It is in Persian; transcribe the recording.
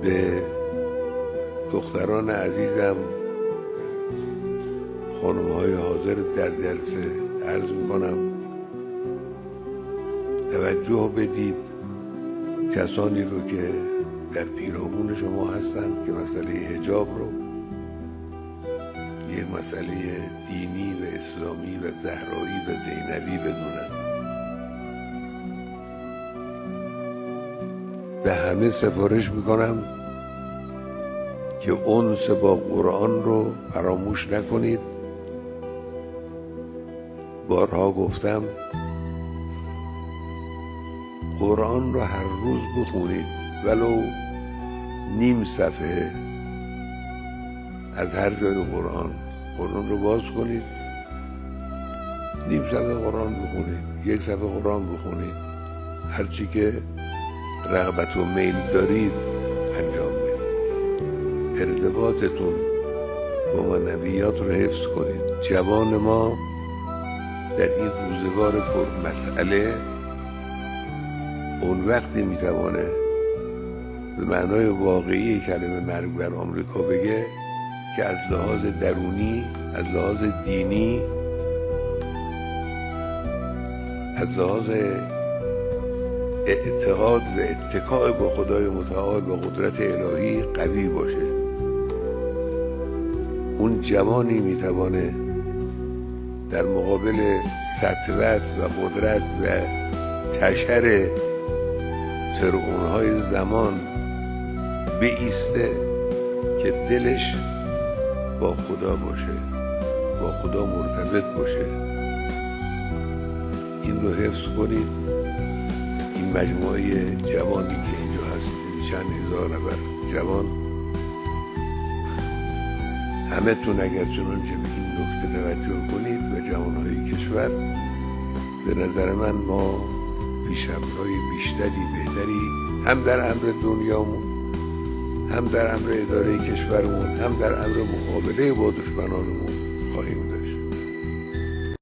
به دختران عزیزم، خانم‌های حاضر در جلسه عرض میکنم توجه بدید کسانی رو که در پیرامون شما هستند که مسئله حجاب رو یک مسئله دینی و اسلامی و زهرایی و زینبی بدونن. به همه سفارش میکنم که انس با قرآن رو فراموش نکنید. بارها گفتم قرآن رو هر روز بخونید، ولو نیم صفحه از هر جای قرآن رو باز کنید، نیم صفحه قرآن بخونید، یک صفحه قرآن بخونید، هرچی که رغبت و میل دارید انجام بدید. ارتباطتون با معنویات رو حفظ کنید. جوان ما در این روزگار پر مسئله اون وقتی میتوانه به معنای واقعی کلمه مرگ بر آمریکا بگه که از لحاظ درونی، از لحاظ دینی، از لحاظ اعتقاد و اتکاء با خدای متعال و قدرت الهی قوی باشه. اون جوانی میتوانه در مقابل سطوت و قدرت و تشر فرعونهای زمان بایسته که دلش با خدا باشه، با خدا مرتبط باشه. این رو حفظ کنید. این مجموعه جوانی که اینجا هست، چند هزار نفر جوان، همه تون اگر چنانچه به این نکته توجه کنید و جوانهای کشور، به نظر من ما پیشرفت‌های بیشتری، بهتری هم در امر دنیامون، هم در امر اداره کشورمون، هم در امر مقابله با دشمنانمون خواهیم داشت.